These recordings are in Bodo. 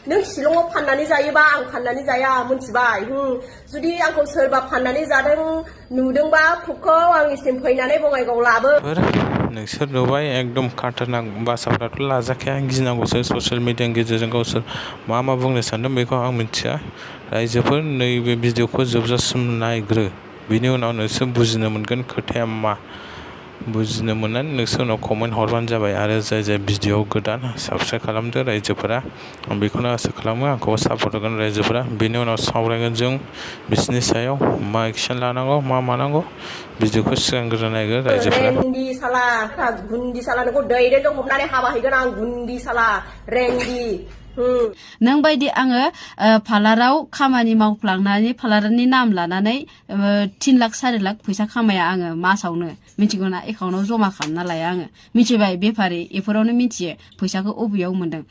नों शिलंआव फाननानै जायोबा आं फाननानै जाया मोनथिबाय जुदि आंखौ सोरबा फाननानै जादों नुदोंबा प्रुफखौ आंनिसिम फैनानै बङाइगाव लाबो नोंसोर नुबाय एकदम खाथारनाक भाषाफ्राथ' लाजाखाया गिनांगौसो ससियेल मिडियानि गेजेरजों गावसोर मा बुंनो सानदों बेखौ आं मिथिया रायजोफोर नैबे भिडिअखौ जोबजासिम नायग्रो बिनि उनाव नोंसोर बुजिनो मोनगोन खोथाया मा बुजिनो मोननानै नोंसोर उनाव कमेन्ट हरबानो जाबाय आरो जाय भिडिअ गोदान साबस्क्राइब खालामदो रायजोफोरा आं बेखौनो आसा खालामो आंखौ सापर्ट होगोन रायजोफोरा बेनि उनाव सावरायगोन जों बिसोरनि सायाव मा एक्सन लानांगौ मा मानांगौ भिडिअखौ सिगांग्रो नायगोन रायजोफोरा रेन्डि साला गुन्डि साला नोंखौ दैजों हमनानै हाबा हैगोन आं गुन्डि साला रेन्डि नों बायदि आङो पार्लाराव खामानि मावफ्लांनानै पार्लारनि नाम लानानै 3 लाख 4 लाख फैसा खामाया आङो मासावनो मिथिगौ ना एकाउन्टाव जमा खालामना लाया आङो मिथिबाय बेफारि एफोरावनो मिथियो फैसाखौ अबेयाव मोनदों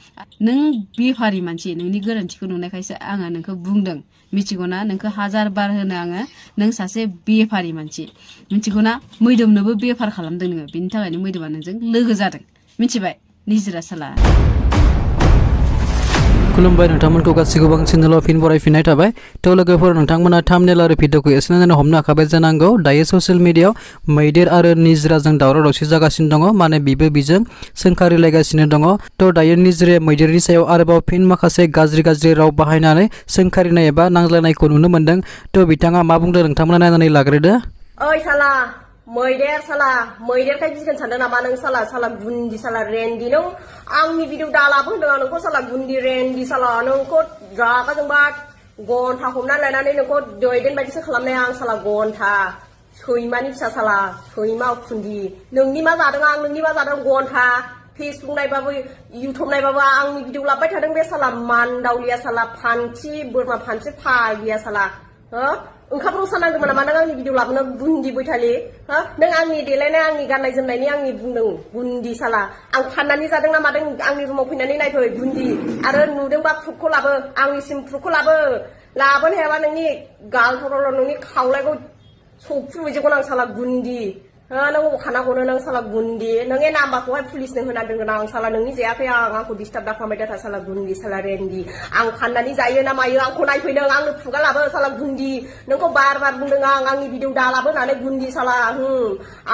नों बेफारि मानसि नोंनि गोरोन्थिखौ नुनायखायसो आङो नोंखौ बुंदों मिथिगौ ना नोंखौ 1000 बार होनो आङो नों सासे बेफारि मानसि मिथिगौ ना मैदोमनोबो बेफार खालामदों नोङो बिनि थाखायनो मैदोमा नोंजों लोगो जादों मिथिबाय निजिरा साला खुलुमबाय नोंथांमोनखौ गासिबो बां चेनेलाव फिन बरायफिननाय थाबाय थ' लोगोफोर नोंथांमोना थाम्बनेल आरो भिडिअखौ एसे नायनानै हमनो हाखाबाय जानांगौ दायो ससियेल मिडियायाव मैदेर आरो निजिराजों दावराव दावसि जागासिनो दङ माने बिबो बिजों सोंखारिलायगासिनो दङ थ' दायो निजिराया मैदेरनि सायाव आरोबाव फिन माखासे गाज्रि राव बाहायनानै सोंखारिनाय एबा नांज्लायनायखौ नुनो मोन्दों थ' बिथाङा मा बुंदों नोंथांमोना नायनानै लाग्रोदो ओइ साला मैदेर साला मैदेरखाय गिगोन सानदों नामा नों साला गुन्डि साला रेन्डि नों आंनि भिडिअ दालाबो होनदों आं नोंखौ साला गुन्डि रेन्डि साला नोंखौ रागाजोंबा गन्था हमना लानानै नोंखौ दैदेन बायदिसो खालामनाया आं साला गन्था सैमानि फिसा साला सैमा उखुन्दी नोंनि मा जादों आं नोंनि मा जादों गन्था फेसबुक नायबाबो इउटुब नायबाबो आंनि भिडिअ लाबबाय थादों बे साला मानदावलिया साला फान्थि बोरमा फान्थि फागिया साला ओंखाम रसा नांदोंमोन नामा नों आंनि भिडिअ लाबोनो गुन्डि बैथालि नों आंनि देलायनाय आंनि गाननाय जोमनायनि आंनि बुंदों गुन्डि साला आं फाननानै जादों ना मादों आंनि रुमाव फैनानै नायफै गुन्डि आरो नुदोंबा प्रुफखौ लाबो आंनिसिम प्रुफखौ लाबोनो हायाबा नोंनि गालफोराव नोंनि खावलायखौ सौफ्रुहैजोबगोन आं साला गुन्डि नों अखानाखौनो नों साला गुन्डि नोंनि नाम्बारखौहाय पुलिसनो होनानै दोनगोन आं साला नोंनि जायाखै आंखौ डिस्टार्ब दाखालामबाय दाथा साला गुन्डि साला रेन्डि आं फाननानै जायो ना मायो आंखौ नायफैदों आंनो खुगा लाबो साला गुन्डि नोंखौ बार बुंदों आंनि भिडिअ दालाबो होननानै गुन्डि साला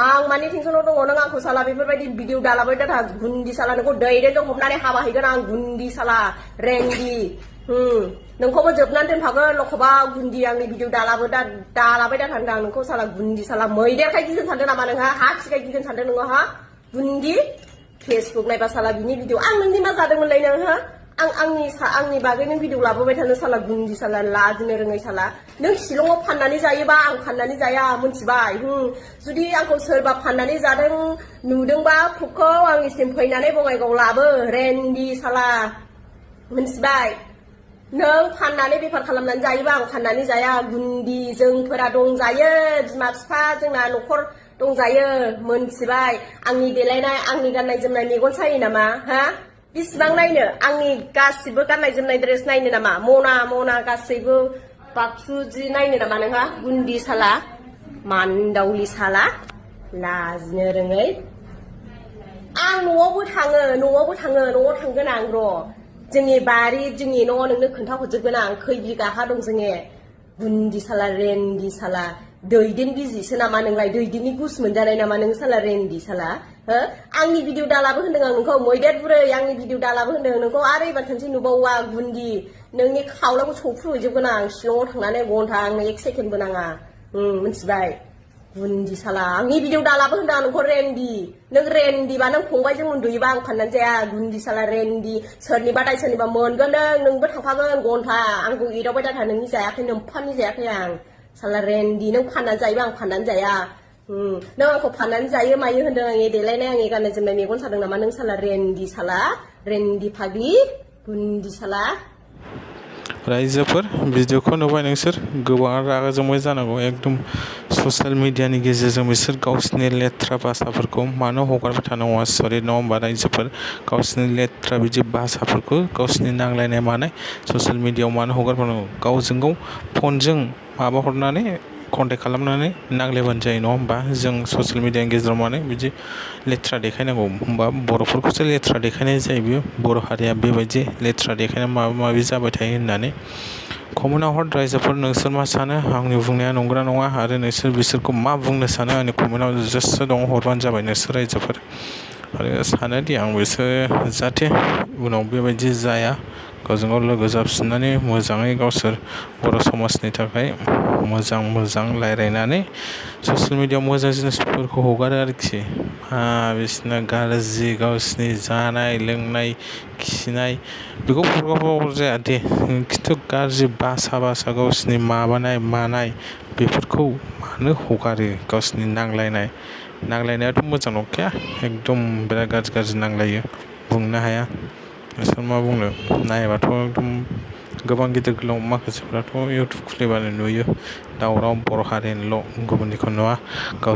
आं मानि टेनसनाव दङ नों आंखौ साला बेफोरबायदि भिडिअ दालाबाय दाथा गुन्डि साला नोंखौ दैजों हमनानै हाबा हैगोन आं गुन्डि साला रेन्डि नोंखौबो जोबनानै दोनफागोन लखबा गुन्डि आंनि भिडिअ दालाबाय दाथा होनदों आं नोंखौ साला गुन्डि साला मैदेरखाय गिगोन सानदों नामा नोंहा हा खिखाय गिगोन सानदों नोङो हा गुन्डि फेसबुक नायबा साला बिनि भिडिअ आं नोंनि मा जादोंमोनलाय नों आं आंनि बागै नों भिडिअ लाबोबाय थानो साला गुन्डि साला लाजिनो रोङै साला नों शिलंआव फाननानै जायोबा आं फाननानै जाया मोनथिबाय जुदि आंखौ सोरबा फाननानै जादों नुदोंबा प्रुफखौ आंनिसिम फैनानै बङाइगाव लाबो रेन्डि साला मोनथिबाय नों फाननानै बेफार खालामनानै जायोबा आं फाननानै जाया गुन्डि जोंफोरा दंजायो बिमा बिफा जोंना न'खर दंजायो मोनथिबाय आंनि देलायनाय आंनि गाननाय जोमनाय मेगन सायो नामा हा बिसिबां नायनो आंनि गासिबो गाननाय जोमनाय ड्रेस नायनो नामा मना गासैबो बाक्सु जि नायनो नामा नोंहा गुन्डि साला मानदावलि साला लाजिनो रोङै आं न'आव थांगोन आं र' जोंनि बारि जोंनि न' नोंनो खोन्थाहरजोबगोन आं खै बिगा हा दं जोङो गुन्डि साला रेन्डि साला दैदेन बिजिसो नामा नोंलाय दैदेननि गुस मोनजानाय नामा नों साला रेन्डि साला आंनि भिडिअ दालाबो होनदों आं नोंखौ मैदेर बुरै आंनि भिडिअ दालाबो होनदों नोंखौ आरो एबार खनसे नुबावा गुन्डि नोंनि खावलाखौ सौफ्रुहैजोबगोन आं शिलंआव थांनानै गन्था आंनो 1 सेकेन्डबो नाङा मोनथिबाय गुन्डि साला आंनि भिडिअ दालाबो होनदों आं नोंखौ रेन्डि नों रेन्डिबा नों फंबायजों उन्दुयोबा आं फाननानै जाया गुन्डि साला रेन्डि सोरनिबा मोनगोन नोंबो थांफागोन गन्था आंखौ एदावबाय दाथा नोंनि जायाखै नोम्फानि जायाखै आं साला रेन्डि नों फाननानै जायोबा आं फाननानै जाया नों आंखौ फाननानै जायो मायो होनदों आंनि देलायनाय आंनि गाननाय जोमनाय मेगन सादों नामा नों साला रेन्डि फाग्लि गुन्डि साला रायजोफोर भिडिअखौ नुबाय नोंसोर गोबां रागा जोंबाय जानांगौ एकदम ससियेल मिडियानि गेजेरजों बिसोर गावसिनि लेथ्रा भाषाफोरखौ मानो हगारबाय थानांगौ सरि नङा होमबा रायजोफोर गावसिनि लेथ्रा बिदि भाषाफोरखौ गावसिनि नांलायनाय मानाय ससियेल मिडियायाव मानो हगारबाय थानांगौ गावजों गाव फनजों माबा हरनानै कन्टेक्ट खालामनानै नांलायबानो जायो नङा होमबा जों ससियेल मिडियानि गेजेराव माने बिदि लेथ्रा देखायनांगौ होमबा बर'फोरखौसो लेथ्रा देखायनाय जायो बेयो बर' हारिया बेबायदि लेथ्रा देखायना माबा माबि जाबाय थायो होननानै कमेन्टआव हर रायजोफोर नोंसोर मा सानो आंनि बुंनाया नंगौना नङा आरो नोंसोर बिसोरखौ मा बुंनो सानो आंनि कमेन्टआव जेसे दं हरबानो जाबाय नोंसोर रायजोफोर आरो सानोदि आं बिसोर जाहाथे उनाव बेबायदि जाया गावजों गाव लोगो जाफिननानै मोजाङै गावसोर बर' समाजनि थाखाय मोजां रायज्लायनानै ससियेल मिडियायाव मोजां जिनिसफोरखौ हगारो आरोखि बिसोरना गाज्रि गावसिनि जानाय लोंनाय खिनाय बेखौ हरगाबाबो जाया दे खिन्थु गाज्रि बासा गावसिनि माबानाय मानाय बेफोरखौ मानो हगारो गावसिनि नांलायनायाथ' मोजां नंखाया एकदम बिराद गाज्रि नांलायो बुंनो हाया नोंसोर मा बुंनो नायोबाथ' एकदम गोबां गिदिर गोलाव माखासेफ्राथ' इउटुब खुलिबानो नुयो दावराव बर' हारिनिल' गुबुननिखौ नुवा गाव